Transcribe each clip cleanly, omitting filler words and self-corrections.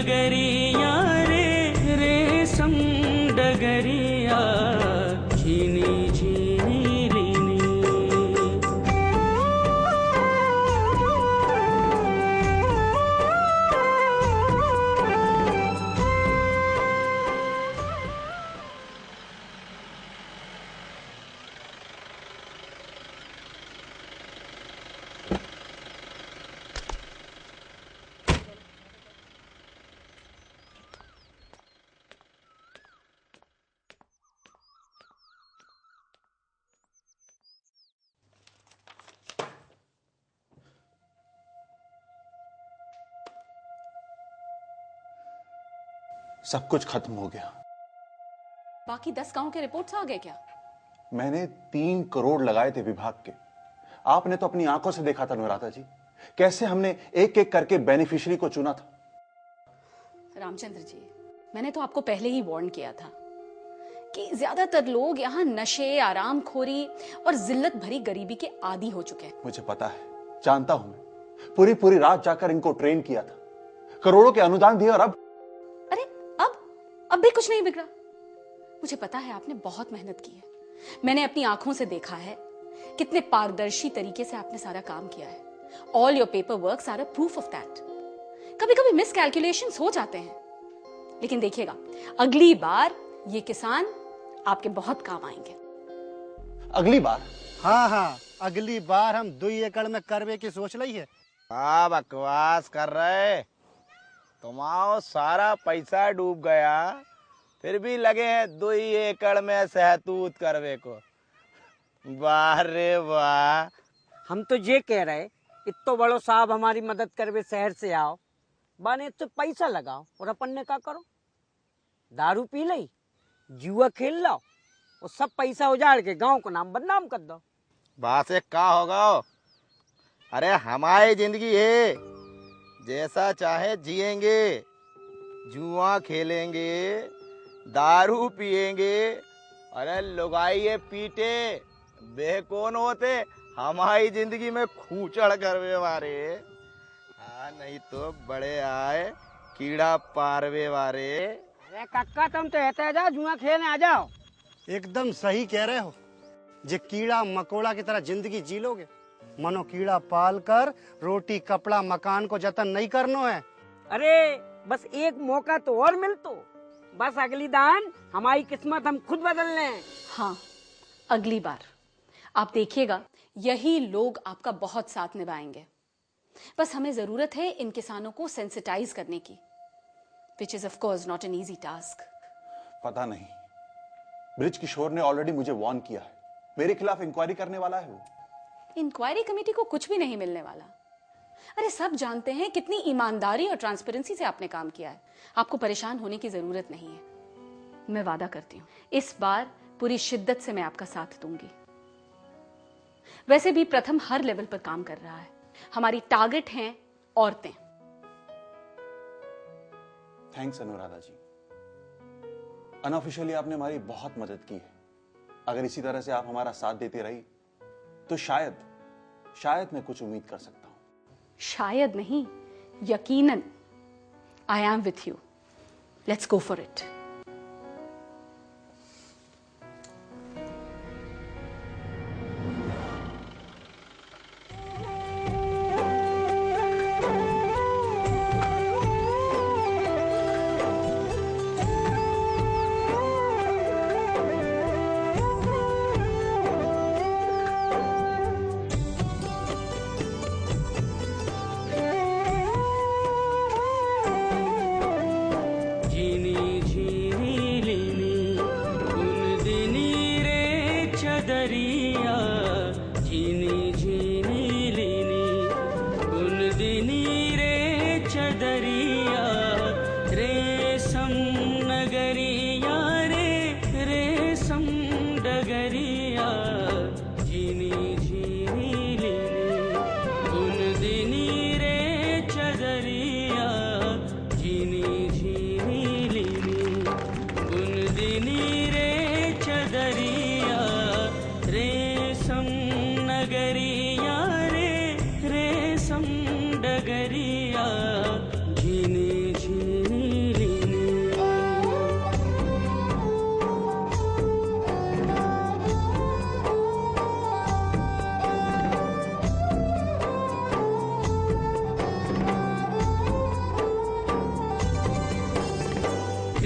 नगरिया रे रेशम डगरिया झीनी झीनी लीनी। सब कुछ खत्म हो गया। बाकी 10 गांव के रिपोर्ट्स आ गए क्या? मैंने 3 करोड़ लगाए थे विभाग के। आपने तो अपनी आंखों से देखा था अनुराधा जी, कैसे हमने एक एक करके बेनिफिशियरी को चुना था। रामचंद्र जी, मैंने तो आपको पहले ही वार्न किया था कि ज्यादातर लोग यहाँ नशे, आरामखोरी और जिल्लत भरी गरीबी के आदी हो चुके हैं। मुझे पता है, जानता हूं मैं। पूरी पूरी रात जाकर इनको ट्रेन किया था, करोड़ों के अनुदान दिए, और अब भी कुछ नहीं बिगड़ा। मुझे पता है आपने बहुत मेहनत की है। मैंने अपनी आंखों से देखा है कितने पारदर्शी तरीके से आपने सारा काम किया है। All your paper works are a proof of that. कभी कभी मिस कैलकुलेशंस हो जाते हैं, लेकिन देखिएगा अगली बार ये किसान आपके बहुत काम आएंगे। अगली बार? हाँ, अगली बार हम 2 एकड़ में करवे की सोच रही है। क्या बकवास कर रहे, तुम्हारा सारा पैसा डूब गया, फिर भी लगे हैं 2 एकड़ में सहतूत करवे को। वाह रे वाह। हम तो ये कह रहे, इतो बड़ो साहब हमारी मदद करवे, शहर से आओ, बाने तो पैसा लगाओ और अपन ने क्या करो, दारू पी ली, जुआ खेल लो और सब पैसा उजाड़ के गांव को नाम बदनाम कर दो। बात से क्या होगा? अरे हमारी जिंदगी है, जैसा चाहे जिएंगे, जुआ खेलेंगे, दारू पिएंगे। अरे लुगाइए पीटे बे कौन होते, हमारी जिंदगी में खूचड़ करवे वारे। हाँ नहीं तो बड़े आए कीड़ा पारवे वारे। अरे काका तुम तो कहते जा जुआ खेलने आ जाओ। एकदम सही कह रहे हो। जे कीड़ा मकोड़ा की तरह जिंदगी जी लोगे, मनो कीड़ा पाल कर रोटी कपड़ा मकान को जतन नहीं करनो है। अरे बस एक मौका तो और मिल, तो बस अगली दान हमारी किस्मत हम खुद बदल लें। हाँ, अगली बार आप देखिएगा यही लोग आपका बहुत साथ निभाएंगे। बस हमें जरूरत है इन किसानों को सेंसिटाइज करने की, which is of course not an easy task। पता नहीं, ब्रिज किशोर ने ऑलरेडी मुझे वार्न किया है, मेरे खिलाफ इंक्वायरी करने वाला है वो। इंक्वायरी कमेटी को कुछ भी नहीं मिलने वाला। अरे सब जानते हैं कितनी ईमानदारी और ट्रांसपेरेंसी से आपने काम किया है। आपको परेशान होने की जरूरत नहीं है। मैं वादा करती हूं इस बार पूरी शिद्दत से मैं आपका साथ दूंगी। वैसे भी प्रथम हर लेवल पर काम कर रहा है। हमारी टारगेट हैं औरतें। थैंक्स अनुराधा जी, अनऑफिशियली आपने हमारी बहुत मदद की है। अगर इसी तरह से आप हमारा साथ देती रही तो शायद मैं कुछ उम्मीद कर सकता हूं। शायद नहीं, यकीनन। I am with you. Let's go for it. डगरिया झीनी झीनी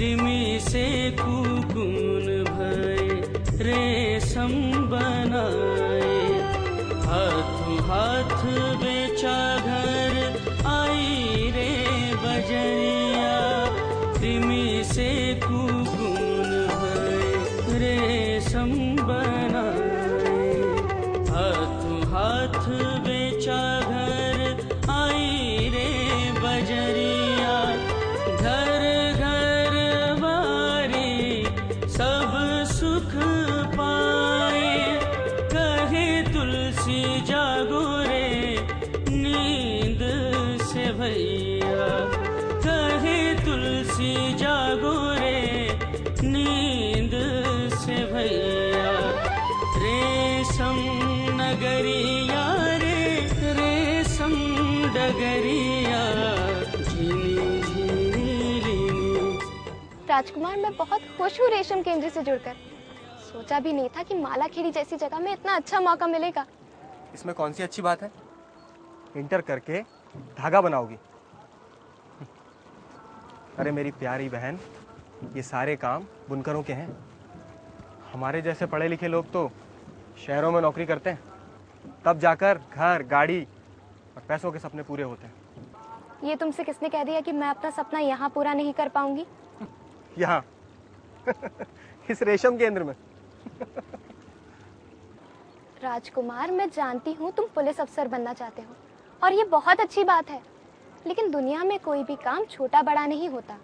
कृमि से कुकुन भय रेशम बनाए। हाथों हाथ बेचा घर आई रे बजरिया, कृमि से कुकुन भय रेशम बनाए। हाथों हाथ बेचा घर आई रे बजरिया, घर घर वारी सब सुख पाए। कहे तुलसी जागो रे नींद से भैया, कहे तुलसी जागो रे नींद से भैया। रेशम नगरिया रे रेशम डगरिया, झिनी झिनी लिनी। राजकुमार, मैं बहुत खुश हूँ रेशम केंद्र से जुड़कर। सोचा भी नहीं था कि मालाखेड़ी जैसी जगह में इतना अच्छा मौका मिलेगा। इसमें कौन सी अच्छी बात है? इंटर करके धागा बनाओगी। अरे मेरी प्यारी बहन, ये सारे काम बुनकरों के हैं। हमारे जैसे पढ़े लिखे लोग तो शहरों में नौकरी करते हैं, तब जाकर घर, गाड़ी और पैसों के सपने पूरे होते हैं। ये तुमसे किसने कह दिया कि मैं अपना सपना यहाँ पूरा नहीं कर पाऊंगी? यहाँ इस रेशम केंद्र में। राजकुमार, मैं जानती हूँ तुम पुलिस अफसर बनना चाहते हो और ये बहुत अच्छी बात है, लेकिन दुनिया में कोई भी काम छोटा बड़ा नहीं होता।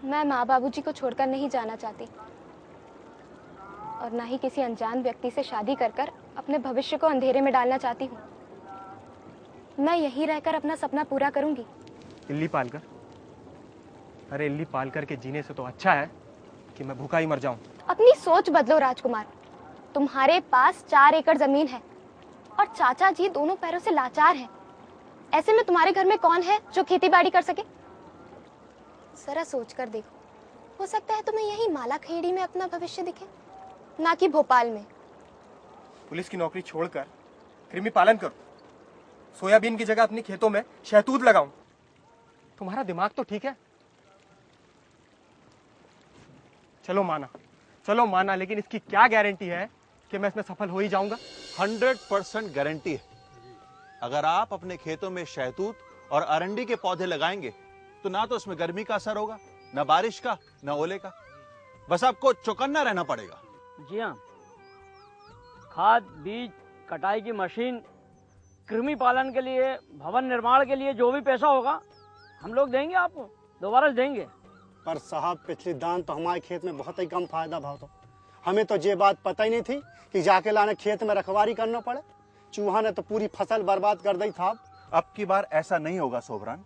मैं माँ बाबूजी को छोड़कर नहीं जाना चाहती और ना ही किसी अनजान व्यक्ति से शादी कर कर अपने भविष्य को अंधेरे में डालना चाहती हूँ। मैं यहीं रहकर अपना सपना पूरा करूंगी। इल्ली पालकर? अरे इल्ली पालकर के जीने से तो अच्छा है कि मैं भूखा ही मर जाऊं। अपनी सोच बदलो राजकुमार। तुम्हारे पास 4 एकड़ जमीन है और चाचा जी दोनों पैरों से लाचार हैं। ऐसे में तुम्हारे घर में कौन है जो खेती बाड़ी कर सके? जरा सोच कर देखो, हो सकता है तुम्हें यही मालाखेड़ी में अपना भविष्य दिखे, ना कि भोपाल में। पुलिस की नौकरी छोड़कर कृमि पालन करूं, सोयाबीन की जगह अपनी खेतों में शहतूत लगाऊं। तुम्हारा दिमाग तो ठीक है। चलो माना, लेकिन इसकी क्या गारंटी है कि मैं इसमें सफल हो ही जाऊंगा? 100% गारंटी है। अगर आप अपने खेतों में शहतूत और अरंडी के पौधे लगाएंगे तो ना तो उसमें गर्मी का असर होगा, ना बारिश का, ना ओले का। बस आपको चौकन्ना रहना पड़ेगा। जी हाँ, खाद, बीज, कटाई की मशीन, कृमि पालन के लिए, भवन निर्माण के लिए जो भी पैसा होगा हम लोग देंगे, आपको दोबारा देंगे। पर साहब, पिछली दान तो हमारे खेत में बहुत ही कम फायदा भाव था। हमें तो ये बात पता ही नहीं थी कि जाके लाने खेत में रखवारी करना पड़े। चूहा ने तो पूरी फसल बर्बाद कर दी था। अब की बार ऐसा नहीं होगा सोबरान।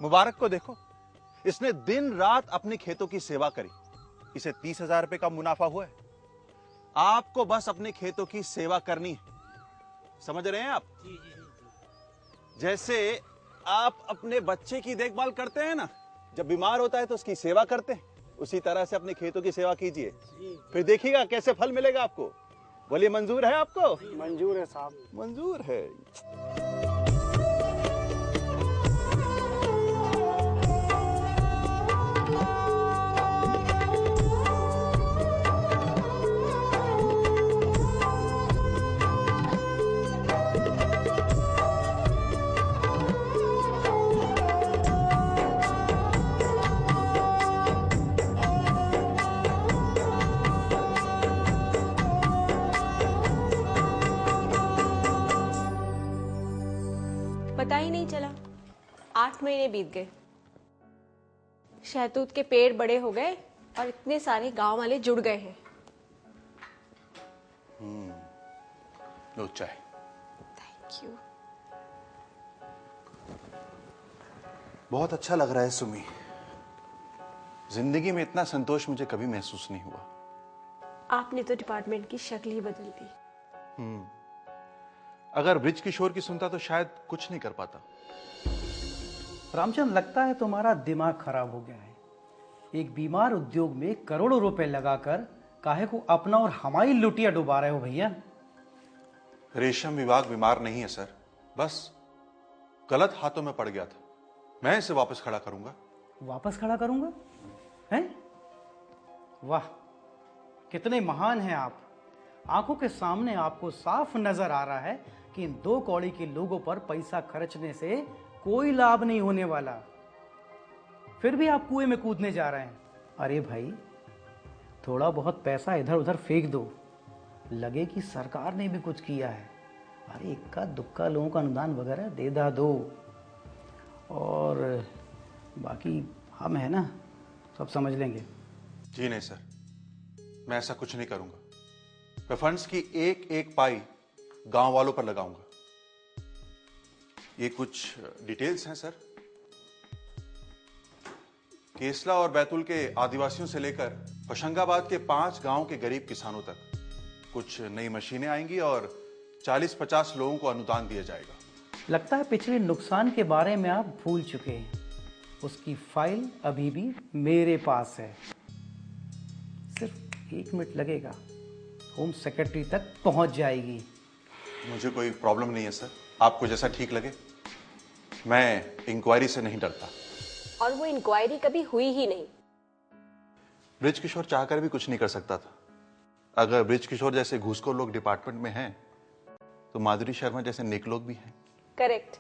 मुबारक को देखो, इसने दिन रात अपने खेतों की सेवा करी, इसे 30,000 रुपए का मुनाफा हुआ है। आपको बस अपने खेतों की सेवा करनी है, समझ रहे हैं आप? जैसे आप अपने बच्चे की देखभाल करते हैं ना, जब बीमार होता है तो उसकी सेवा करते हैं, उसी तरह से अपने खेतों की सेवा कीजिए, फिर देखिएगा कैसे फल मिलेगा आपको। बोलिए, मंजूर है आपको? मंजूर है साहब, मंजूर है। पता ही नहीं चला, 8 महीने बीत गए। शहतूत के पेड़ बड़े हो गए और इतने सारे गांव वाले जुड़ गए हैं। लो चाय। Thank you. बहुत अच्छा लग रहा है सुमी। जिंदगी में इतना संतोष मुझे कभी महसूस नहीं हुआ। आपने तो डिपार्टमेंट की शक्ल ही बदल दी। अगर ब्रिज किशोर की सुनता तो शायद कुछ नहीं कर पाता। रामचंद, लगता है तुम्हारा दिमाग खराब हो गया है। एक बीमार उद्योग में करोड़ों रुपए लगाकर काहे को अपना और हमारी लुटिया डुबा रहे हो भैया? रेशम विभाग बीमार नहीं है सर, बस गलत हाथों में पड़ गया था। मैं इसे वापस खड़ा करूंगा। वापस खड़ा करूंगा? हैं? वाह, कितने महान हैं आप। आंखों के सामने आपको साफ नजर आ रहा है कि इन 2 कौड़ी के लोगों पर पैसा खर्चने से कोई लाभ नहीं होने वाला, फिर भी आप कुएं में कूदने जा रहे हैं। अरे भाई, थोड़ा बहुत पैसा इधर उधर फेंक दो, लगे कि सरकार ने भी कुछ किया है। अरे इक्का दुक्का लोगों का अनुदान वगैरह दे दो, और बाकी हम है ना, सब समझ लेंगे। जी नहीं सर, मैं ऐसा कुछ नहीं करूंगा। मैं फंड्स की एक एक पाई गांव वालों पर लगाऊंगा। ये कुछ डिटेल्स हैं सर। केसला और बैतूल के आदिवासियों से लेकर होशंगाबाद के 5 गांव के गरीब किसानों तक कुछ नई मशीनें आएंगी और 40-50 लोगों को अनुदान दिया जाएगा। लगता है पिछले नुकसान के बारे में आप भूल चुके हैं। उसकी फाइल अभी भी मेरे पास है। सिर्फ 1 मिनट लगेगा, होम सेक्रेटरी तक पहुंच जाएगी। मुझे कोई प्रॉब्लम नहीं है सर, आपको जैसा ठीक लगे। मैं इंक्वायरी से नहीं डरता। और वो इंक्वायरी कभी हुई ही नहीं। ब्रिज किशोर चाहकर भी कुछ नहीं कर सकता था। अगर ब्रिज किशोर जैसे घूसखोर लोग डिपार्टमेंट में हैं, तो माधुरी शर्मा जैसे नेक लोग भी हैं। करेक्ट।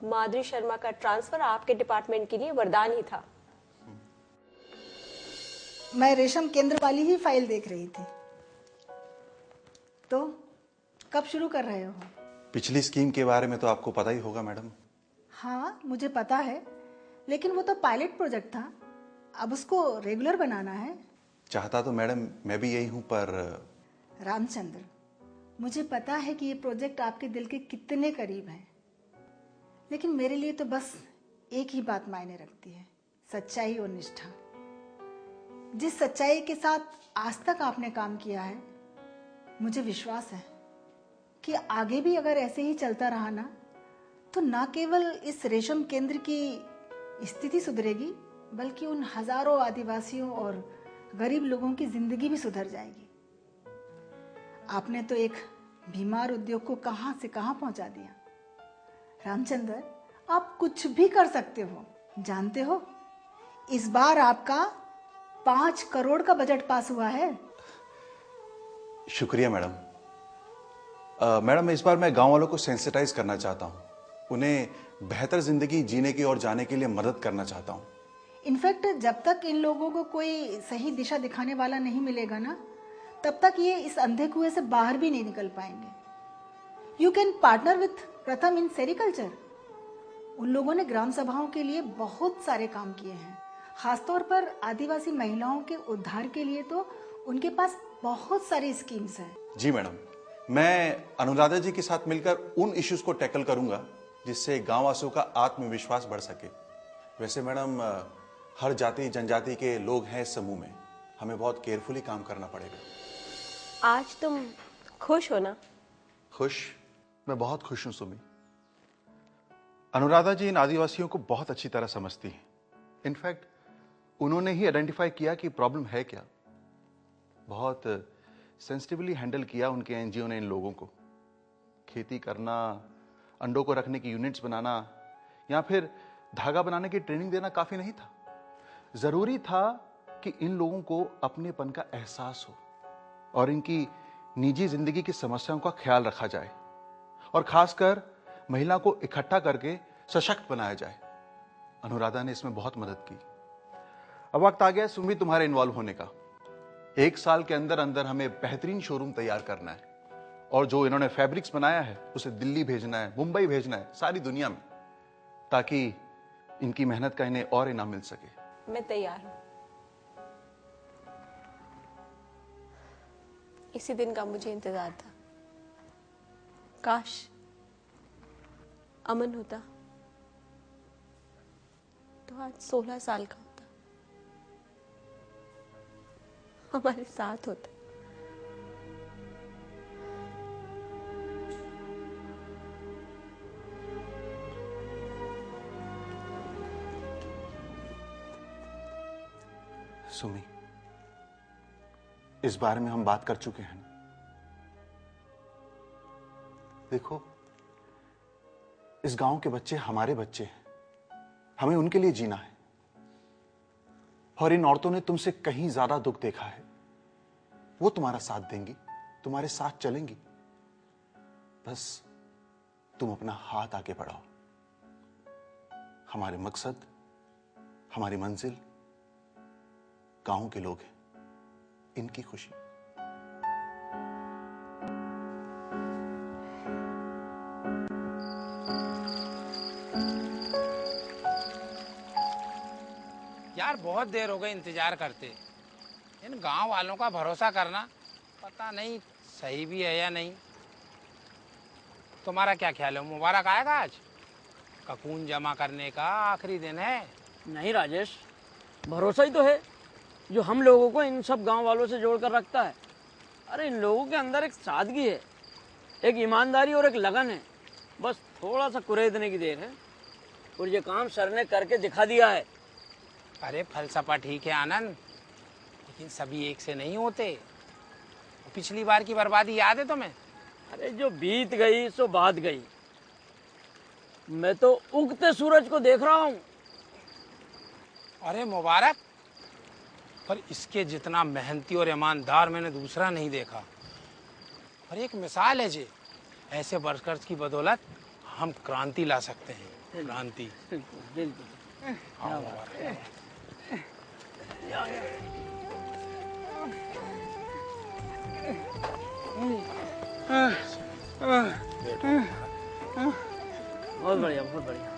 माधुरी शर्मा का ट्रांसफर आपके डिपार्टमेंट के लिए वरदान ही था। मैं रेशम केंद्र वाली ही फाइल देख रही थी। तो कब शुरू कर रहे हो? पिछली स्कीम के बारे में तो आपको पता ही होगा मैडम। हाँ, मुझे पता है, लेकिन वो तो पायलट प्रोजेक्ट था, अब उसको रेगुलर बनाना है। चाहता तो मैडम मैं भी यही हूं, पर रामचंद्र, मुझे पता है कि ये प्रोजेक्ट आपके दिल के कितने करीब है, लेकिन मेरे लिए तो बस एक ही बात मायने रखती है, सच्चाई और निष्ठा। जिस सच्चाई के साथ आज तक आपने काम किया है, मुझे विश्वास है कि आगे भी अगर ऐसे ही चलता रहा ना, तो ना केवल इस रेशम केंद्र की स्थिति सुधरेगी, बल्कि उन हजारों आदिवासियों और गरीब लोगों की जिंदगी भी सुधर जाएगी। आपने तो एक बीमार उद्योग को कहां से कहां पहुंचा दिया। रामचंद्र, आप कुछ भी कर सकते हो। जानते हो, इस बार आपका 5 करोड़ का बजट पास हुआ है। शुक्रिया मैडम। मैडम, इस बार मैं गांव वालों को सेंसिटाइज करना चाहता हूं, उन्हें बेहतर जिंदगी जीने की ओर जाने के लिए मदद करना चाहता हूं। इनफैक्ट जब तक इन लोगों को कोई सही दिशा दिखाने वाला नहीं मिलेगा ना, तब तक ये इस अंधे कुएं से बाहर भी नहीं निकल पाएंगे। यू कैन पार्टनर विथ प्रथम इन सेरिकल्चर। उन लोगों ने ग्राम सभाओं के लिए बहुत सारे काम किए हैं, खासतौर पर आदिवासी महिलाओं के उद्धार के लिए तो उनके पास बहुत सारी स्कीम्स हैं। जी मैडम, मैं अनुराधा जी के साथ मिलकर उन इश्यूज को टैकल करूंगा जिससे गांव वासियों का आत्मविश्वास बढ़ सके। वैसे मैडम, हर जाति जनजाति के लोग हैं इस समूह में, हमें बहुत केयरफुली काम करना पड़ेगा। आज तुम खुश हो ना? खुश? मैं बहुत खुश हूं सुमी। अनुराधा जी इन आदिवासियों को बहुत अच्छी तरह समझती हैं। इनफैक्ट उन्होंने ही आइडेंटिफाई किया कि प्रॉब्लम है क्या। बहुत सेंसिटिवली हैंडल किया उनके एनजीओ ने इन लोगों को। खेती करना, अंडों को रखने की यूनिट्स बनाना या फिर धागा बनाने की ट्रेनिंग देना काफी नहीं था। जरूरी था कि इन लोगों को अपनेपन का एहसास हो और इनकी निजी जिंदगी की समस्याओं का ख्याल रखा जाए, और खासकर महिला को इकट्ठा करके सशक्त बनाया जाए। अनुराधा ने इसमें बहुत मदद की। अब वक्त आ गया सुमी तुम्हारे इन्वॉल्व होने का। 1 साल के अंदर अंदर हमें बेहतरीन शोरूम तैयार करना है, और जो इन्होंने फैब्रिक्स बनाया है उसे दिल्ली भेजना है, मुंबई भेजना है, सारी दुनिया में, ताकि इनकी मेहनत का इन्हें और इनाम मिल सके। मैं तैयार हूं। इसी दिन का मुझे इंतजार था। काश अमन होता तो आज 16 साल का होता, हमारे साथ होता। सुमी, इस बारे में हम बात कर चुके हैं। देखो, इस गांव के बच्चे हमारे बच्चे हैं, हमें उनके लिए जीना है। और इन औरतों ने तुमसे कहीं ज्यादा दुख देखा है। वो तुम्हारा साथ देंगी, तुम्हारे साथ चलेंगी। बस तुम अपना हाथ आगे बढ़ाओ। हमारे मकसद, हमारी मंजिल गांव के लोग हैं, इनकी खुशी। यार बहुत देर हो गई इंतजार करते। इन गांव वालों का भरोसा करना पता नहीं सही भी है या नहीं। तुम्हारा क्या ख्याल है, मुबारक आएगा आज? ककून जमा करने का आखिरी दिन है। नहीं राजेश, भरोसा ही तो है जो हम लोगों को इन सब गांव वालों से जोड़ कर रखता है। अरे इन लोगों के अंदर एक सादगी है, एक ईमानदारी और एक लगन है। बस थोड़ा सा कुरेदने की देर है और ये काम सर ने करके दिखा दिया है। अरे फलसफा ठीक है आनंद, लेकिन सभी एक से नहीं होते। पिछली बार की बर्बादी याद है तुम्हें? अरे जो बीत गई सो बात गई। मैं तो उगते सूरज को देख रहा हूँ। अरे मुबारक, पर इसके जितना मेहनती और ईमानदार मैंने दूसरा नहीं देखा। और एक मिसाल है जी, ऐसे वर्कर्स की बदौलत हम क्रांति ला सकते हैं। क्रांति। हाँ मुबारक। बहुत बढ़िया, बहुत बढ़िया।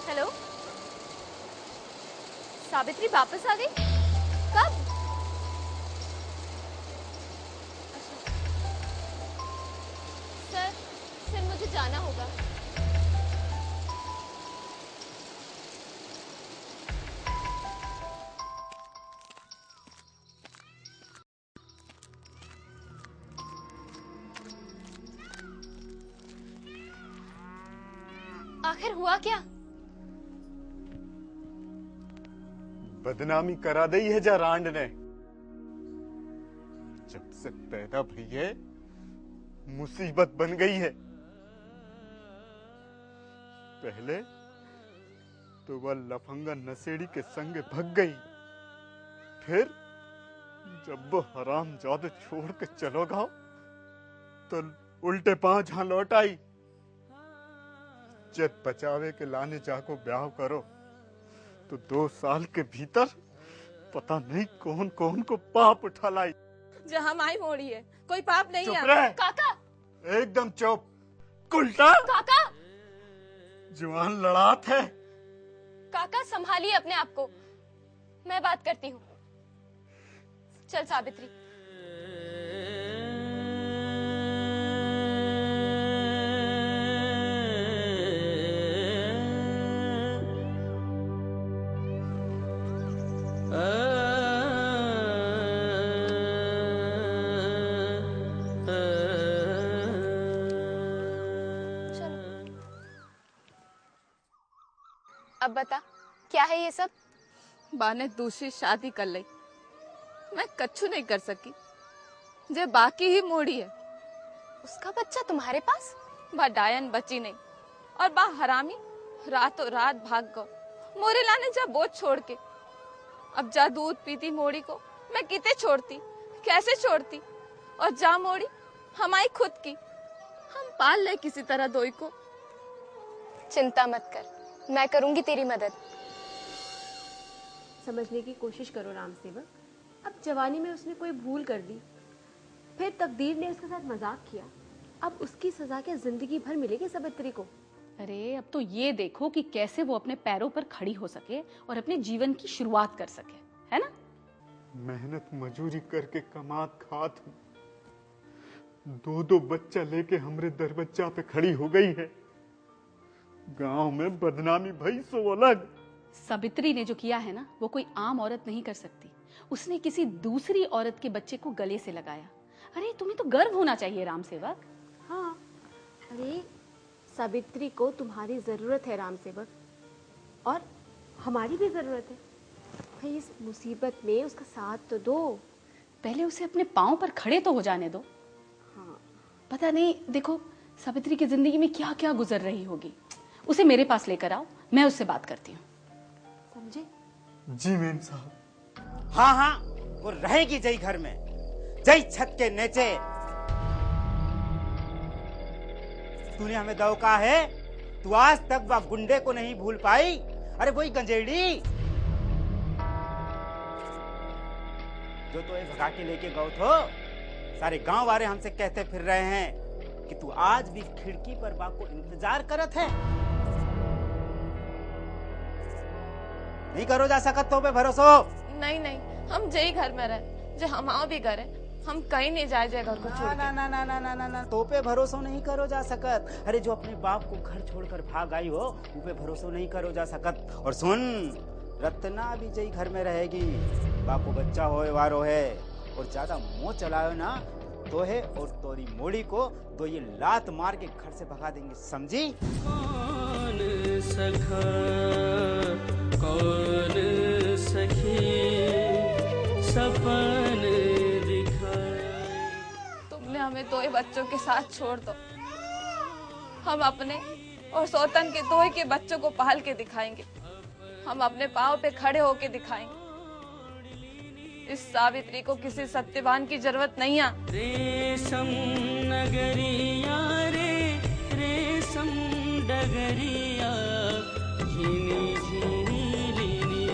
हेलो, सावित्री वापस आ गई? कब? सर मुझे जाना होगा। आखिर हुआ क्या? बदनामी करा दी है जा रांड ने। जब से पैदा भई है मुसीबत बन गई है। पहले तो वह लफंगा नशेड़ी के संग भग गई, फिर जब वो हरामजादे छोड़ के चलो गाओ तो उल्टे पांव जहां लौट आई। जब बचावे के लाने जाको ब्याह करो तो 2 साल के भीतर पता नहीं कौन कौन को पाप उठा लाई। जहाँ माई मोड़ी है कोई पाप नहीं चुप है। रहे। काका, एकदम चुप। कुलटा काका, जवान लड़ात है। काका संभालिए अपने आप को, मैं बात करती हूँ। चल सावित्री। अब बता, क्या है ये सब? बा ने दूसरी शादी कर ली, मैं कच्छु नहीं कर सकी। जे बाकी ही मोड़ी है। उसका बच्चा तुम्हारे पास? बा डायन बची नहीं और बा हरामी रातों रात भाग गो मोरे लाने जा बोझ छोड़ के। अब जा दूध पीती मोड़ी को मैं किते छोड़ती, कैसे छोड़ती, और जा मोड़ी हमारी खुद की, हम पाल ले किसी तरह दोई को। चिंता मत कर, मैं करूंगी तेरी मदद। समझने की कोशिश करो राम सेवक, अब जवानी में उसने कोई भूल कर दी, फिर तकदीर ने उसके साथ मजाक किया, अब उसकी सजा क्या जिंदगी भर मिलेगी सावित्री को? अरे अब तो ये देखो कि कैसे वो अपने पैरों पर खड़ी हो सके और अपने जीवन की शुरुआत कर सके, है ना? मेहनत मजूरी करके कमात खात हूँ, दो बच्चा लेके हमरे दरबज्जा पे खड़ी हो गई है। गांव में बदनामी भई सो अलग। सावित्री ने जो किया है ना, वो कोई आम औरत नहीं कर सकती। उसने किसी दूसरी औरत के बच्चे को गले से लगाया। अरे तुम्हें तो गर्व होना चाहिए राम सेवक। हाँ, अरे सावित्री को तुम्हारी जरूरत है राम सेवक, और हमारी भी जरूरत है। भाई इस मुसीबत में उसका साथ तो दो। पहले उसे अपने पांव पर खड़े तो हो जाने दो। हाँ। पता नहीं, देखो सावित्री की जिंदगी में क्या क्या गुजर रही होगी। उसे मेरे पास लेकर आओ, मैं उससे बात करती हूँ। समझे? जी मेम साहब। हाँ हाँ, वो रहेगी जय घर में, जय छत के नीचे। तूने हमें दौका है, तू आज तक वह गुंडे को नहीं भूल पाई। अरे वही गंजेड़ी जो तो ये भगा के लेके गौ थो। सारे गांव वाले हमसे कहते फिर रहे हैं कि तू आज भी खिड़की पर बा को इंतजार करत है। नहीं करो जा सकत तो पे भरोसो। नहीं नहीं, हम जई घर में रहे, जो हमारा भी घर है, हम कहीं नहीं जाए घर को छोड़ के। ना ना ना ना ना ना ना, तो पे भरोसा नहीं करो जा सकत। अरे जो अपने बाप को घर छोड़कर भाग आई हो, वो पे भरोसा नहीं करो जा सकत। और सुन, रत्ना भी जई घर में रहेगी, बाप को बच्चा होए वारो है। और ज्यादा मुंह चलाओ ना तो है और तोरी मोड़ी को तो ये लात मार के घर से भगा देंगे, समझी? कौन सखा कौन सखी सपन दिखाए। तुमने हमें दो बच्चों के साथ छोड़ दो, हम अपने और सौतन के दो के बच्चों को पाल के दिखाएंगे। हम अपने पाँव पे खड़े होके दिखाएंगे। इस सावित्री को किसी सत्यवान की जरूरत नहीं है। रेशम नगरिया रे रेशम डगरिया, झीनी झीनी लीनी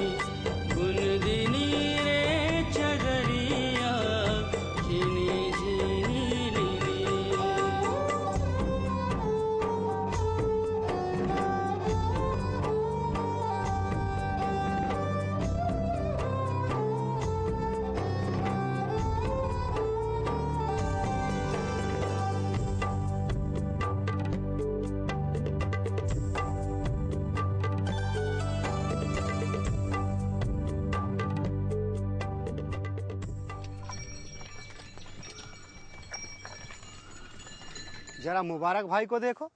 बुनदिनी रे चदरिया, झीनी झीनी लीनी। जरा मुबारक भाई को देखो,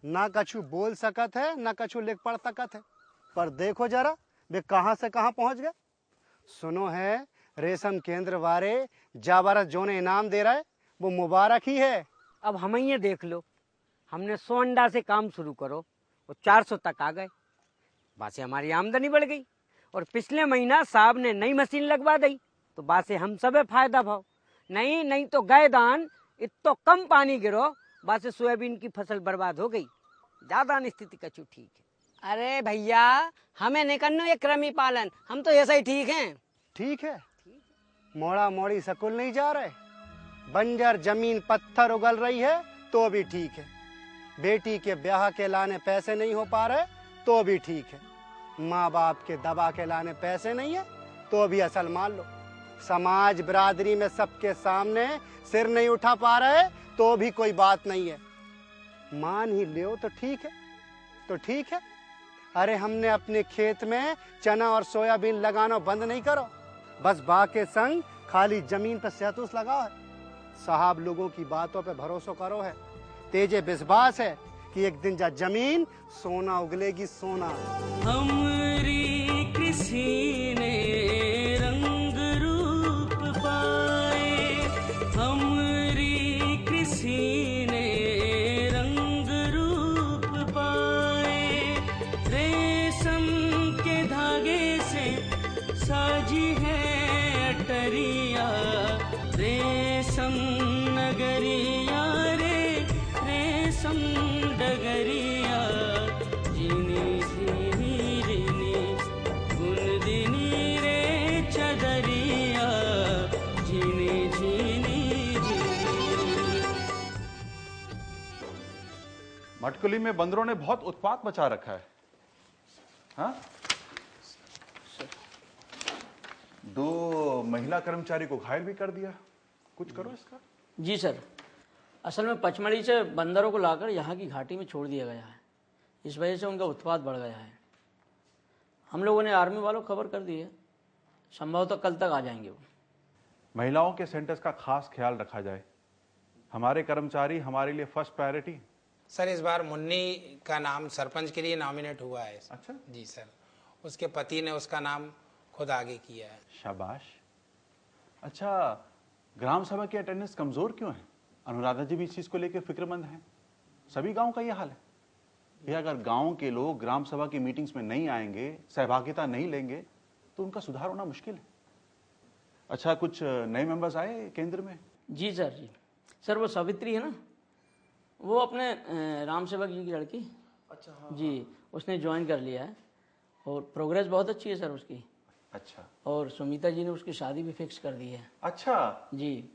ना कछु बोल सकत है ना कछु लिख पढ़ सकत है, पर देखो जरा वे कहाँ से कहाँ पहुँच गए। सुनो है रेशम केंद्र वाले जाबारत जो ने इनाम दे रहा है वो मुबारक ही है। अब हम ये देख लो, हमने 100 अंडा से काम शुरू करो वो 400 तक आ गए, बासे हमारी आमदनी बढ़ गई। और पिछले महीना साहब ने नई मशीन लगवा दी, तो बासे हम सब फायदा भाव। नहीं तो गए दान इतो कम पानी गिरो, बासे सोयाबीन की फसल बर्बाद हो गई। ज्यादा स्थिति कछु ठीक है। अरे भैया, हमें नहीं करना ये कृमि पालन, हम तो ऐसा ही ठीक हैं। ठीक है, मोड़ा मोड़ी सकुल नहीं जा रहे, बंजर जमीन पत्थर उगल रही है तो भी ठीक है, बेटी के ब्याह के लाने पैसे नहीं हो पा रहे तो भी ठीक है, माँ बाप के दबा के लाने पैसे नहीं है तो भी असल मान लो, समाज बिरादरी में सबके सामने सिर नहीं उठा पा रहे तो भी कोई बात नहीं है, मान ही लियो तो ठीक है। अरे हमने अपने खेत में चना और सोयाबीन लगाना बंद नहीं करो, बस बा के संग खाली जमीन पर सहतूस लगाओ है। साहब लोगों की बातों पे भरोसा करो है, तेजे विश्वास है कि एक दिन जा जमीन सोना उगलेगी सोना। हमरी कृषि ने रंग रूप पाए, हमरी कृषि ने रंग रूप पाए, रेशम के धागे से साजी है अटरिया, रेशम नगरिया रे रेशम डगरिया, जीनी जीनी रीनी गुनदिनी रे चदरिया, जीनी जीनी रीनी। मटकुली में बंदरों ने बहुत उत्पात मचा रखा है। हाँ? 2 महिला कर्मचारी को घायल भी कर दिया। कुछ करो इसका। जी सर, असल में पचमढ़ी से बंदरों को लाकर यहाँ की घाटी में छोड़ दिया गया है। इस वजह से उनका उत्पात बढ़ गया है। हम लोगों ने आर्मी वालों को खबर कर दी है, संभवतः कल तक आ जाएंगे वो। महिलाओं के सेंटर्स का खास ख्याल रखा जाए। हमारे कर्मचारी हमारे लिए फर्स्ट प्रायोरिटी। सर इस बार मुन्नी का नाम सरपंच के लिए नॉमिनेट हुआ है। अच्छा जी सर, उसके पति ने उसका नाम खुद आगे किया है। शाबाश। अच्छा, ग्राम सभा की अटेंडेंस कमजोर क्यों है? अनुराधा जी भी इस चीज को लेकर फिक्रमंद हैं। सभी गांव का यह हाल है। ये अगर गांव के लोग ग्राम सभा की मीटिंग्स में नहीं आएंगे, सहभागिता नहीं लेंगे, तो उनका सुधार होना मुश्किल है। अच्छा, कुछ नए मेंबर्स आए केंद्र में? जी सर। जी सर, वो सावित्री है ना, वो अपने राम सेवक जी की लड़की। अच्छा हाँ। जी, उसने ज्वाइन कर लिया है और प्रोग्रेस बहुत अच्छी है सर उसकी। अच्छा। और सुमिता जी ने उसकी शादी भी फिक्स कर दी है। अच्छा जी,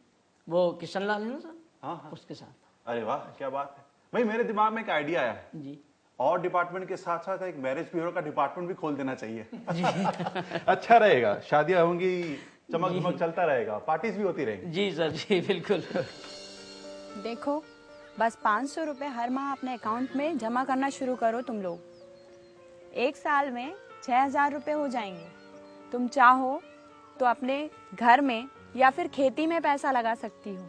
वो किशन लाल है ना सर, हाँ हाँ उसके साथ। अरे वाह, क्या बात है भाई। मेरे दिमाग में एक आइडिया आया है जी, और डिपार्टमेंट के साथ साथ एक मैरिज ब्यूरो का डिपार्टमेंट भी खोल देना चाहिए। अच्छा रहेगा, शादियां होंगी, चमक धमक चलता रहेगा, पार्टीज भी होती रहेंगी। जी सर, जी बिल्कुल। देखो, बस 500 रुपए हर माह अपने अकाउंट में जमा करना शुरू करो तुम लोग। 1 साल में 6000 रुपए हो जाएंगे। तुम चाहो तो अपने घर में या फिर खेती में पैसा लगा सकती हो,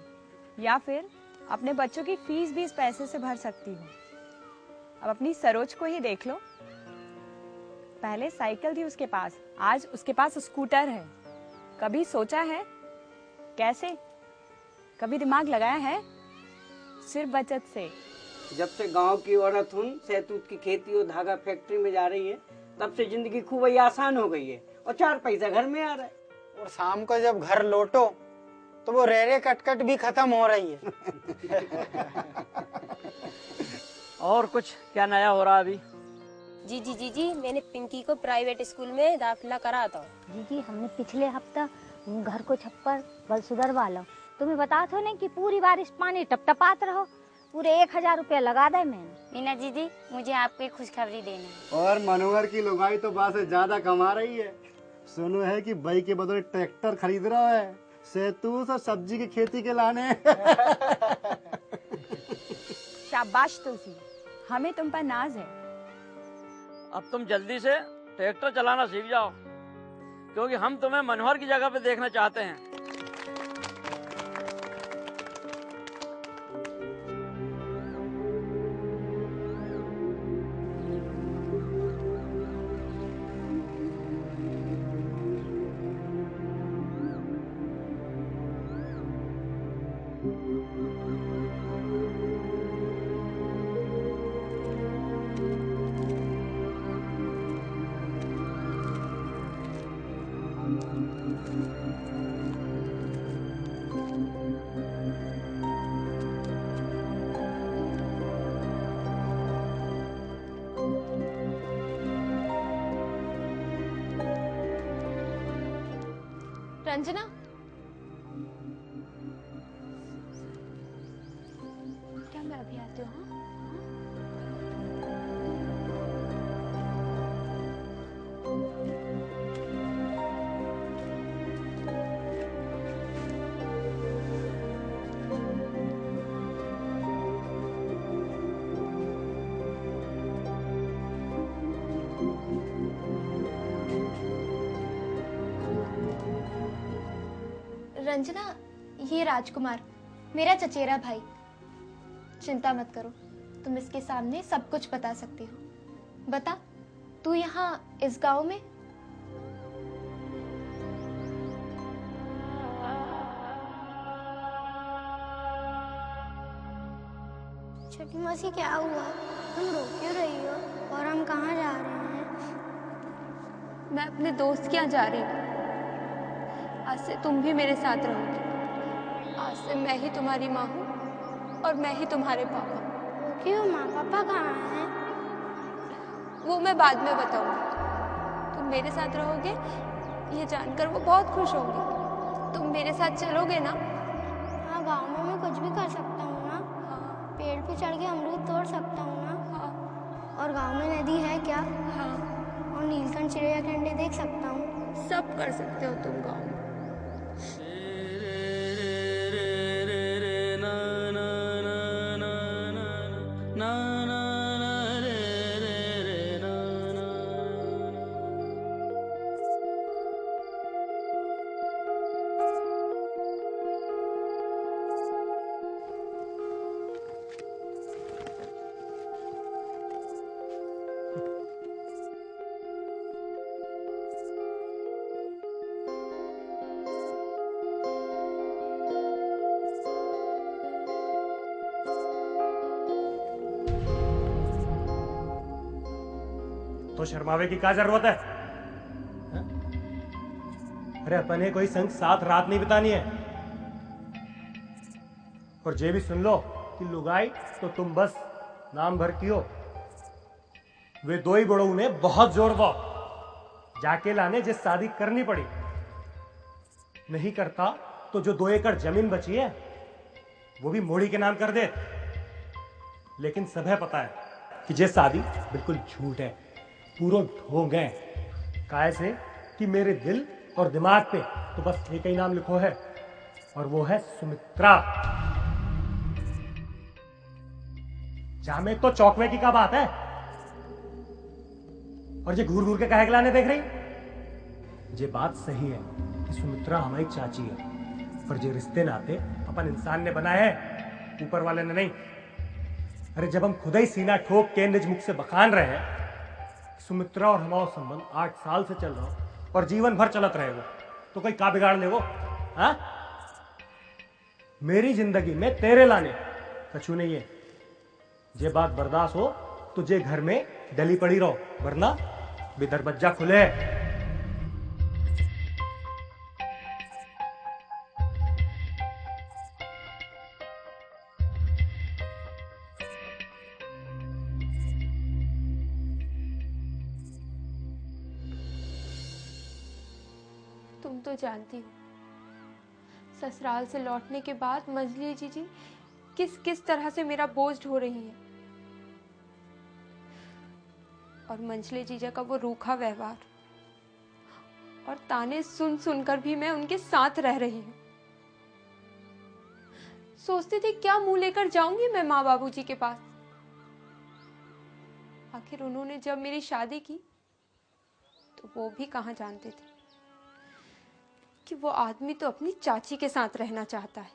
या फिर अपने बच्चों की फीस भी इस पैसे से भर सकती हो। अब अपनी सरोज को ही देख लो, पहले साइकिल थी उसके पास, आज उसके पास स्कूटर है। कभी सोचा है कैसे? कभी दिमाग लगाया है? सिर्फ बचत से। जब से गांव की औरत हुन सहतूत की खेती और धागा फैक्ट्री में जा रही है, तब से जिंदगी खूब ही आसान हो गई है और 4 पैसा घर में आ रहा है। और शाम को जब घर लौटो तो वो रेरे कटकट भी खत्म हो रही है। और कुछ क्या नया हो रहा अभी? जी, मैंने पिंकी को प्राइवेट स्कूल में दाखिला करा था। जी, हमने पिछले हफ्ता घर को छप्पर बल सुधरवा लो। तुम्हें बता तो नहीं कि पूरी बारिश पानी टपटपात रहो, पूरे 1000 रुपया लगा दे मैंने। मीना जी, मुझे आपको एक खुशखबरी देना है। और मनोहर की लुगाई तो बात से ज्यादा कमा रही है। सुनो है कि भाई के बदले ट्रैक्टर खरीद रहा है, सहतूत और सब्जी की खेती के लाने। शाबाश तुलसी, हमें तुम पर नाज है। अब तुम जल्दी से ट्रैक्टर चलाना सीख जाओ, क्योंकि हम तुम्हें मनोहर की जगह पे देखना चाहते हैं। रंजना, क्या मैं अभी आती हूँ? रंजना, ये राजकुमार मेरा चचेरा भाई। चिंता मत करो, तुम इसके सामने सब कुछ बता सकती हो। बता, तू यहाँ इस गांव में? छोटी मौसी, क्या हुआ? तुम रो क्यों रही हो? और हम कहाँ जा रहे हैं? मैं अपने दोस्त के यहाँ जा रही हूँ। आज से तुम भी मेरे साथ रहोगी। आज से मैं ही तुम्हारी माँ हूँ और मैं ही तुम्हारे पापा। क्यों माँ पापा कहाँ हैं? वो मैं बाद में बताऊंगी। तुम मेरे साथ रहोगे ये जानकर वो बहुत खुश होंगे। तुम मेरे साथ चलोगे ना? हाँ, गाँव में मैं कुछ भी कर सकता हूँ ना? पेड़ पे चढ़ के अमरूद तोड़ सकता हूँ ना? और गाँव में नदी है क्या? हाँ। और नीलकंठ चिड़िया के अंडे देख सकता हूँ? सब कर सकते हो तुम गाँव में। तो शर्मावे की क्या जरूरत है? अरे अपने कोई संग साथ रात नहीं बितानी है। और ये भी सुन लो कि लुगाई तो तुम बस नाम भर की हो। वे दो ही बड़ों ने बहुत जोर वो जाके लाने जिस शादी करनी पड़ी। नहीं करता तो जो 2 एकड़ जमीन बची है वो भी मोड़ी के नाम कर दे। लेकिन सबे पता है कि ये शादी बिल्कुल झूठ है, पूरा ढोंग है। काहे से कि मेरे दिल और दिमाग पे तो बस एक ही नाम लिखो है और वो है सुमित्रा। जामे तो चौकवे की क्या बात है? और ये घूर घूर के काहे लाने देख रही? ये बात सही है कि सुमित्रा हमारी चाची है, पर ये रिश्ते नाते अपन इंसान ने बनाए हैं, ऊपर वाले ने नहीं। अरे जब हम खुद ही सीना ठोक के निज मुख से बखान रहे हैं, सुमित्रा और हमारा संबंध 8 साल से चल रहा और जीवन भर चलत रहेगा, तो कोई का बिगाड़ ले वो? हाँ? मेरी जिंदगी में तेरे लाने कछु नहीं है। ये बात बर्दाश्त हो तो जे घर में डली पड़ी रहो, वरना भी दरवाजा खुले। तुम तो जानती हो ससुराल से लौटने के बाद मंजली जीजी किस किस तरह से मेरा बोझ ढो रही है। और मंजली जीजा का वो रूखा व्यवहार और ताने सुन सुनकर भी मैं उनके साथ रह रही हूँ। सोचती थी क्या मुंह लेकर जाऊंगी मैं माँ बाबूजी के पास। आखिर उन्होंने जब मेरी शादी की तो वो भी कहाँ जानते थे कि वो आदमी तो अपनी चाची के साथ रहना चाहता है।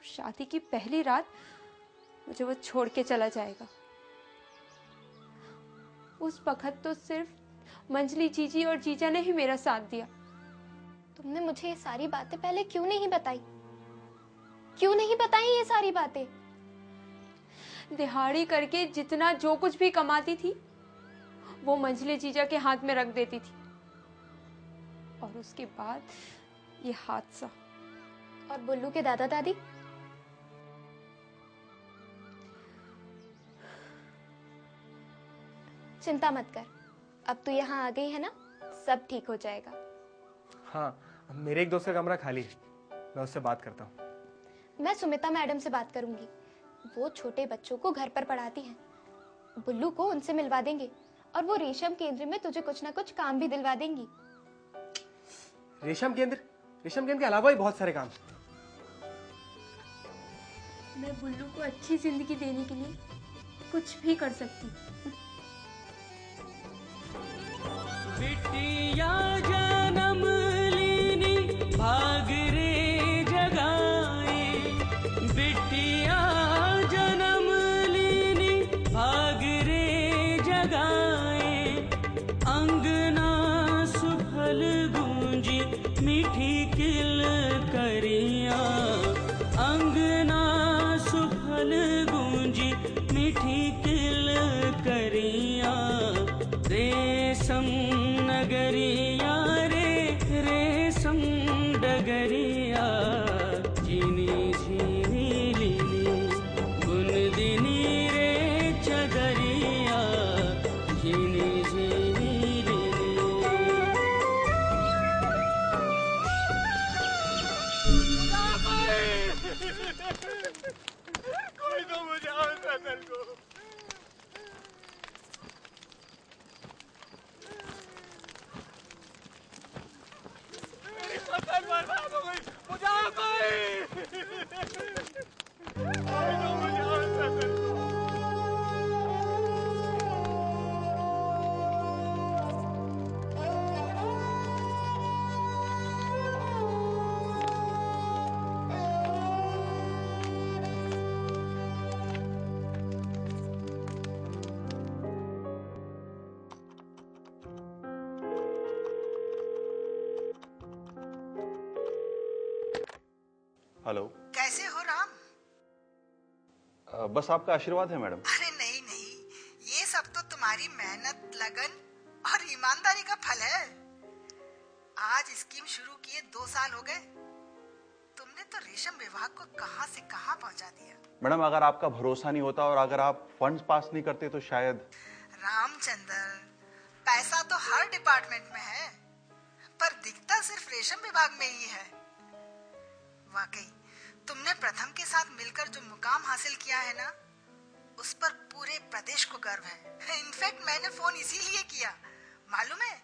शादी की पहली रात मुझे वो छोड़ के चला जाएगा। उस वक्त तो सिर्फ मंजली जीजी और जीजा ने ही मेरा साथ दिया। तुमने मुझे ये सारी बातें पहले क्यों नहीं बताई? क्यों नहीं बताई ये सारी बातें? दिहाड़ी करके जितना जो कुछ भी कमाती थी वो मंजली जीजा के हाथ में रख देती थी। और उसके बाद ये हादसा। और बुल्लू के दादा दादी? चिंता मत कर, अब तू यहाँ आ गई है ना, सब ठीक हो जाएगा। हाँ, मेरे एक दोस्त का कमरा खाली है, मैं उससे बात करता हूँ। मैं सुमिता मैडम से बात करूंगी, वो छोटे बच्चों को घर पर पढ़ाती हैं। बुल्लू को उनसे मिलवा देंगे और वो रेशम केंद्र में तुझे कुछ ना कुछ काम भी दिलवा देंगी। रेशम केंद्र के अलावा भी बहुत सारे काम। मैं बुल्लू को अच्छी जिंदगी देने के लिए कुछ भी कर सकती हूँ। बिटिया जन्म लीनी भाग रे जगाए, बिटिया जन्म लीनी भाग रे जगाए, अंगना सुफल गूंजी मीठी किल करिया, अंगना सुफल गूंजी मीठी किल करिया, रेशम नगरिया हेलो। कैसे हो राम? बस आपका आशीर्वाद है मैडम। अरे नहीं नहीं, ये सब तो तुम्हारी मेहनत, लगन और ईमानदारी का फल है। आज स्कीम शुरू किए 2 साल हो गए। तुमने तो रेशम विभाग को कहां से कहां पहुंचा दिया। मैडम अगर आपका भरोसा नहीं होता और अगर आप फंड्स पास नहीं करते तो शायद। रामचंद्र, पैसा तो हर डिपार्टमेंट में है, पर दिखता सिर्फ रेशम विभाग में ही है। वाकई तुमने प्रथम के साथ मिलकर जो मुकाम हासिल किया है ना, उस पर पूरे प्रदेश को गर्व है। इनफैक्ट मैंने फोन इसीलिए किया, मालूम है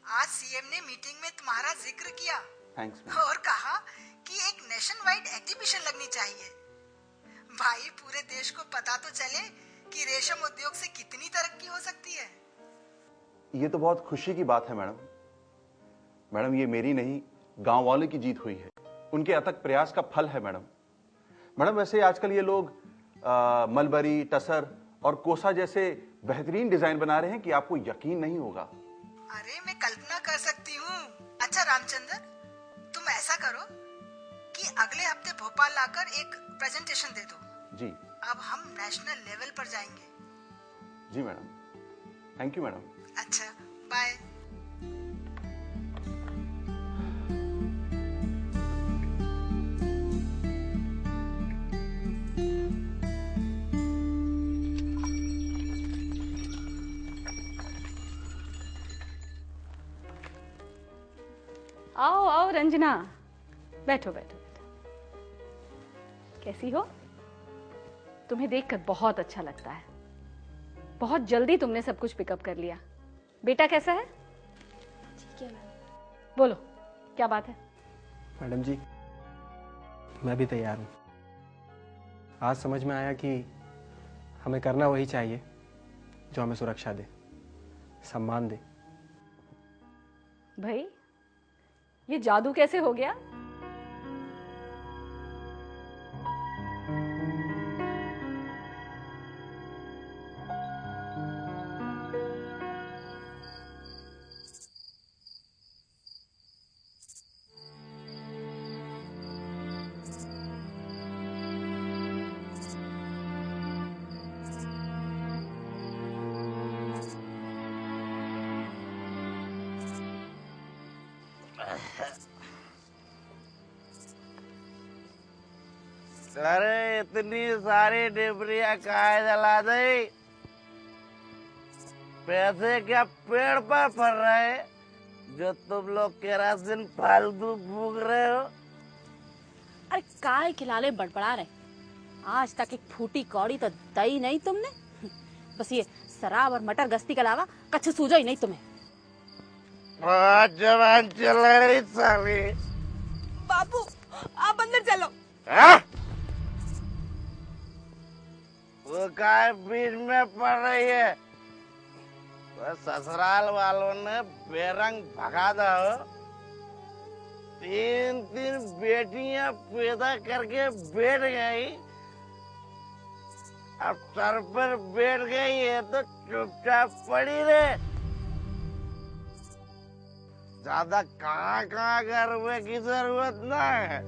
आज सीएम ने मीटिंग में तुम्हारा जिक्र किया। थैंक्स। और कहा कि एक नेशन वाइड एग्जीबिशन लगनी चाहिए। भाई पूरे देश को पता तो चले कि रेशम उद्योग से कितनी तरक्की हो सकती है। ये तो बहुत खुशी की बात है मैडम। मैडम ये मेरी नहीं, गांव वालों की जीत हुई है, उनके अथक प्रयास का फल है मैडम। मैडम वैसे आजकल ये लोग मलबरी, टसर और कोसा जैसे बेहतरीन डिजाइन बना रहे हैं कि आपको यकीन नहीं होगा। अरे मैं कल्पना कर सकती हूँ। अच्छा रामचंद्र, तुम ऐसा करो कि अगले हफ्ते भोपाल लाकर एक प्रेजेंटेशन दे दो। जी। अब हम नेशनल लेवल पर जाएंगे। जी मैडम, थैंक यू मैडम। अच्छा बाय। आओ आओ रंजना, बैठो बैठो। कैसी हो? तुम्हें देखकर बहुत अच्छा लगता है। बहुत जल्दी तुमने सब कुछ पिकअप कर लिया। बेटा कैसा है? ठीक है मैम। बोलो क्या बात है? मैडम जी मैं भी तैयार हूँ। आज समझ में आया कि हमें करना वही चाहिए जो हमें सुरक्षा दे, सम्मान दे। भाई ये जादू कैसे हो गया? अरे इतनी सारी डिबरियां काहे जला दी? पैसे क्या पेड़ पर फल रहे जो तुम लोग केरासिन फालतू फूक रहे हो? अरे काय खिलाले बड़बड़ा रहे। आज तक एक फूटी कौड़ी तो दई नहीं तुमने। बस ये शराब और मटर गश्ती के अलावा कच्छ सूझो ही नहीं तुम्हें। जवान चल रही साली। बाबू आप अंदर चलो। वो काय बीच में पड़ रही है? बस ससुराल वालों ने बेरंग भगा दो। 3 बेटियां पैदा करके बैठ गई, अब सर पर बैठ गई है तो चुपचाप पड़ी रहे। ज्यादा कहाँ करने की जरूरत ना है।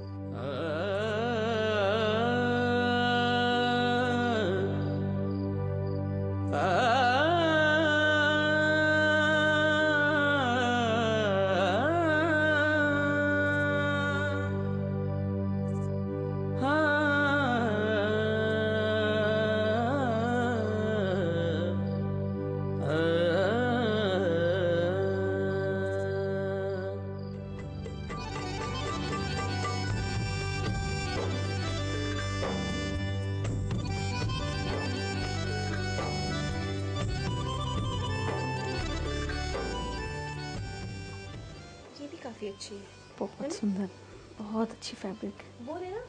काफी अच्छी है। बहुत सुंदर, बहुत अच्छी फैब्रिक। वो लेना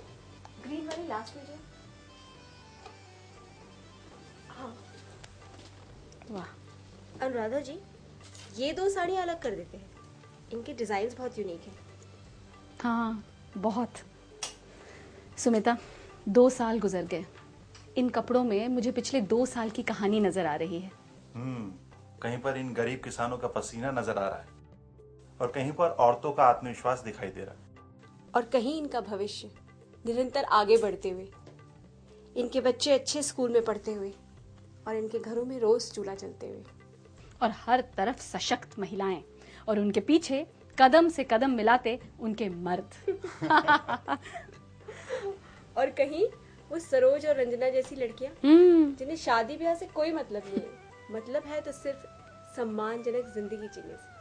ग्रीन वाली लास्ट में जो। हाँ वाह। अनुराधा जी ये 2 साड़ियाँ अलग कर देते हैं, इनके डिजाइन बहुत यूनिक है। हाँ बहुत। सुमिता 2 साल गुजर गए, इन कपड़ों में मुझे पिछले 2 साल की कहानी नजर आ रही है। कहीं पर इन गरीब किसानों का पसीना नजर आ रहा है और कहीं पर औरतों का आत्मविश्वास दिखाई दे रहा है और कहीं इनका भविष्य। निरंतर आगे बढ़ते हुए, इनके बच्चे अच्छे स्कूल में पढ़ते हुए और इनके घरों में रोज चूल्हा जलते हुए, और हर तरफ सशक्त महिलाएं और उनके पीछे कदम से कदम मिलाते उनके मर्द। और कहीं वो सरोज और रंजना जैसी लड़कियां जिन्हें शादी ब्याह से कोई मतलब नहीं है, मतलब है तो सिर्फ सम्मानजनक जिंदगी जीने से।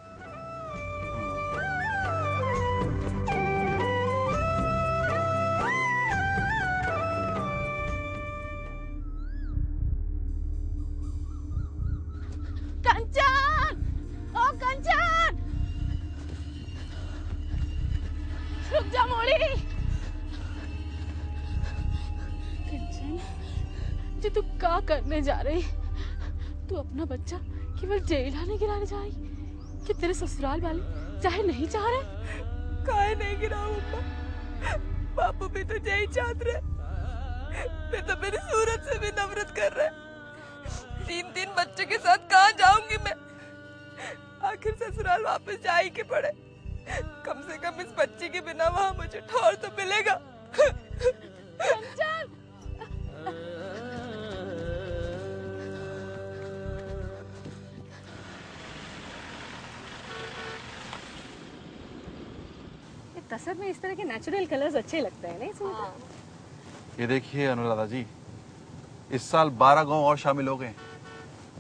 कंचन! ओ कंचन! रुक जा मोड़ी। कंचन, जी तू क्या करने जा रही? तू अपना बच्चा केवल जेलाने गिराने जा रही कि तेरे ससुराल वाले चाहे नहीं चाह रहे? काहे नहीं गिराऊं अम्मा? बापू भी तो यही चाहते रहे। मैं तो मेरी सूरत से भी नफरत कर रहे। 3-3 बच्चों के साथ कहाँ जाऊंगी मैं? आखिर ससुराल वापस जा ही के पड़े। कम से कम इस बच्ची के बिना वहाँ मुझे ठौर तो मिलेगा। कंचन! तसर में इस तरह के नेचुरल कलर्स अच्छे लगते हैं, नहीं सुनीता? ये देखिए अनुराधा जी, इस साल 12 गांव और शामिल हो गए।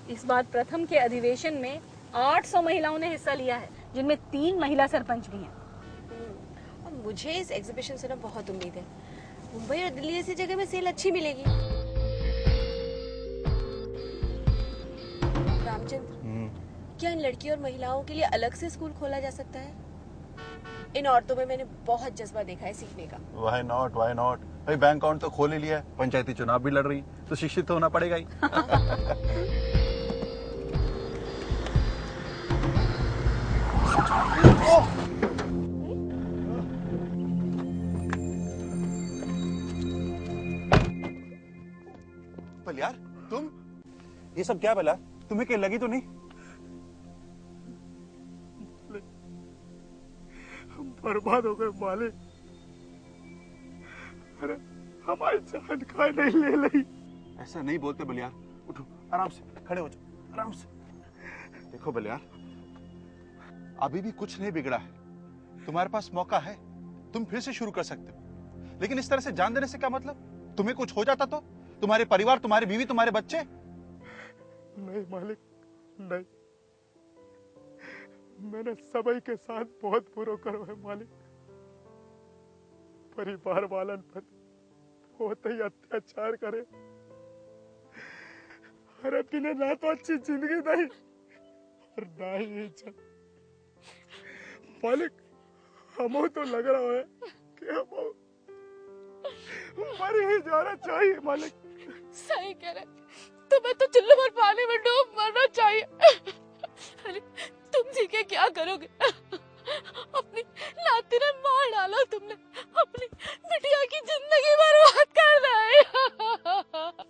इस बार प्रथम के अधिवेशन में 800 महिलाओं ने हिस्सा लिया है, जिनमें 3 महिला सरपंच भी हैं। और मुझे इस एग्जीबिशन से ना बहुत उम्मीद है। मुंबई और दिल्ली ऐसी जगह में सेल अच्छी मिलेगी। रामचंद्र, क्या इन लड़कियों और महिलाओं के लिए अलग से स्कूल खोला जा सकता है? इन औरतों में मैंने बहुत जज्बा देखा है सीखने का। Why not? Why not? भाई बैंक अकाउंट तो खोल ही लिया है, पंचायती चुनाव भी लड़ रही, तो शिक्षित तो होना पड़ेगा ही। बलियार, तुम ये सब क्या बला? तुम्हें क्या लगी तो नहीं? हम बर्बाद हो गए मालिक। अरे हमारी जान का नहीं ले ली। ऐसा नहीं बोलते बलियार, उठो आराम से, खड़े हो जाओ आराम से। देखो बलियार, अभी भी कुछ नहीं बिगड़ा है, तुम्हारे पास मौका है, तुम फिर से शुरू कर सकते हो। लेकिन इस तरह से जान देने से क्या मतलब? तुम्हें कुछ हो जाता तो तुम्हारे परिवार, तुम्हारी बीवी, तुम्हारे बच्चे? नहीं मालिक, नहीं। मैंने सभी के साथ बहुत बुरा करो है मालिक। परिवार वालन पर बहुत ही अत्याचार करे। अरे बिना ना तो अच्छी जिंदगी नहीं और ना ही इज्जत। मालिक, हमें तो लग रहा है कि हम मर ही जाना चाहिए मालिक। सही कह रहे, तुम्हें तो चुल्लू भर पानी में डूब मरना चाहिए। अरे तुम जी के क्या करोगे? अपनी नाती ने मार डाला तुमने, अपनी बिटिया की जिंदगी बर्बाद कर दी।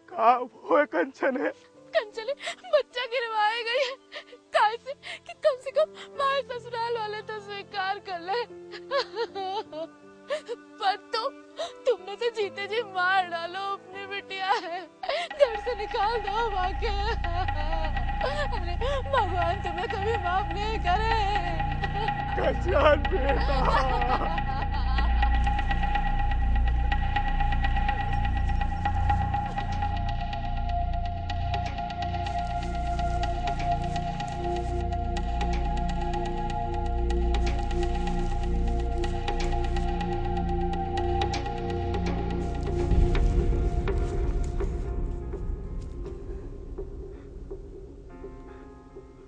कहा वो कंचन है? कंचन बच्चा गिरवाए गई है, कैसे कि कम से कम माँ ससुराल वाले तो स्वीकार कर ले। पर तुमने तो जीते जी मार डालो अपनी बिटिया है, घर से निकाल दो वाके। अरे भगवान तुम्हें कभी माफ नहीं करे। कंचन बेटा।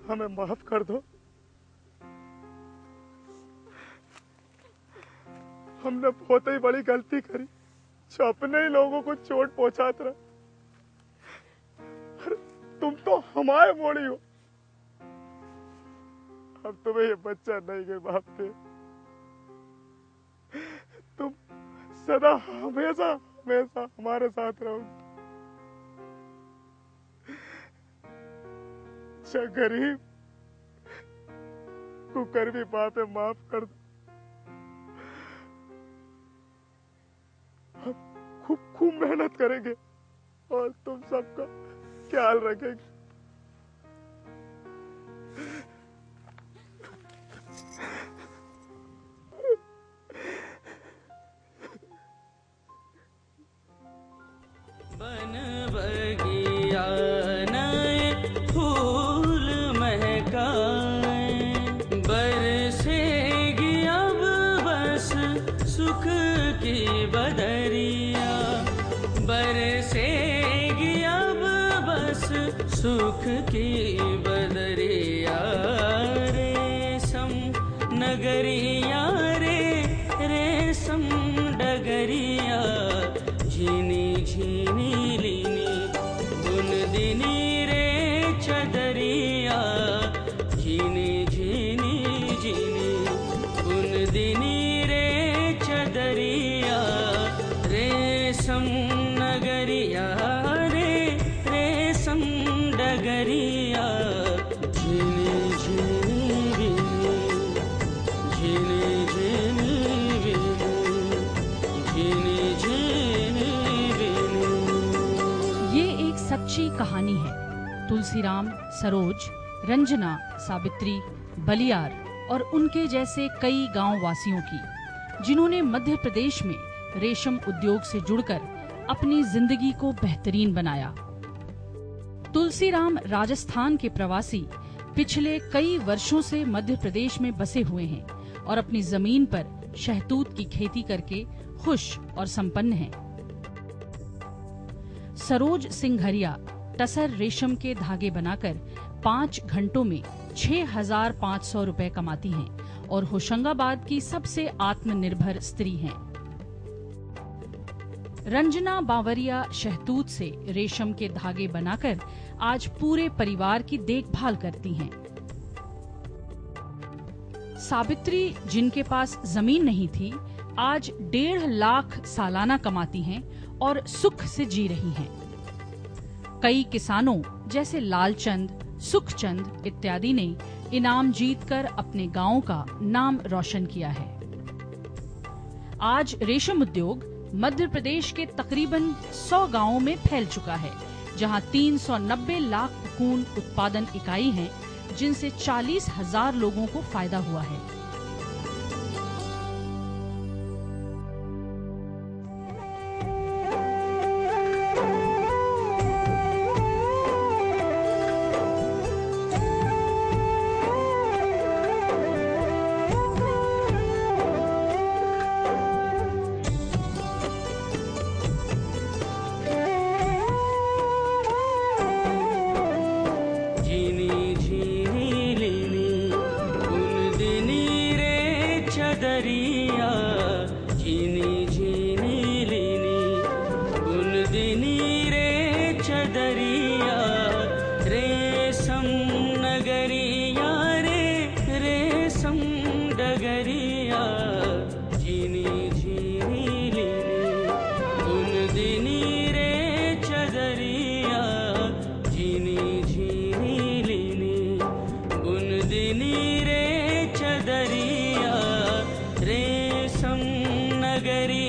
हमें माफ कर दो। हमने बहुत ही बड़ी गलती करी जो अपने ही लोगों को चोट पहुंचाते रहे। अरे तुम तो हमारे मोड़ी हो। अब तुम्हें ये बच्चा नहीं के बाप थे। तुम सदा हमेशा हमेशा हमारे साथ रहोगे। गरीब कुकर भी बाप है, माफ कर दो। खूब खूब मेहनत करेंगे और तुम सबका ख्याल रखेंगे। बन बगिया नए फूल महकाए, बरसेगी अब बस सुख की बदरिया, बरसेगी अब बस सुख की बदरिया। रेशम नगरिया रे रेशम डगरिया, झीनी झीनी लीनी बुन दिनी रे चदरिया, झीनी झीनी झीनी बुन दिनी रे चदरिया। रेशम नगरिया रे रेशम डगरिया, झीनी झीनी बीनी, झीनी झीनी बीनी, झीनी झीनी बीनी। ये एक सच्ची कहानी है तुलसीराम, सरोज, रंजना, सावित्री, बलियार और उनके जैसे कई गांव वासियों की, जिन्होंने मध्य प्रदेश में रेशम उद्योग से जुड़कर अपनी जिंदगी को बेहतरीन बनाया। तुलसीराम राजस्थान के प्रवासी पिछले कई वर्षों से मध्य प्रदेश में बसे हुए हैं और अपनी जमीन पर शहतूत की खेती करके खुश और संपन्न हैं। सरोज सिंघरिया टसर रेशम के धागे बनाकर 5 घंटों में 6,500 रुपए कमाती हैं और होशंगाबाद की सबसे आत्मनिर्भर स्त्री हैं। रंजना बावरिया शहतूत से रेशम के धागे बनाकर आज पूरे परिवार की देखभाल करती हैं। सावित्री, जिनके पास जमीन नहीं थी, आज 1.5 लाख सालाना कमाती हैं और सुख से जी रही हैं। कई किसानों जैसे लालचंद, सुखचंद इत्यादि ने इनाम जीतकर अपने गांव का नाम रोशन किया है। आज रेशम उद्योग मध्य प्रदेश के तकरीबन 100 गांवों में फैल चुका है, जहां 390 लाख कोकून उत्पादन इकाई हैं, जिनसे 40,000 लोगों को फायदा हुआ है। चदरिया, झीनी झीनी लीनी बुन दिनी रे चदरिया। रेशम नगरिया रे रेशम डगरिया, झीनी झीनी लीनी बुन दिनी रे चदरिया, झीनी झीनी लीनी बुन दिनी रे चदरिया। रेशम नगरी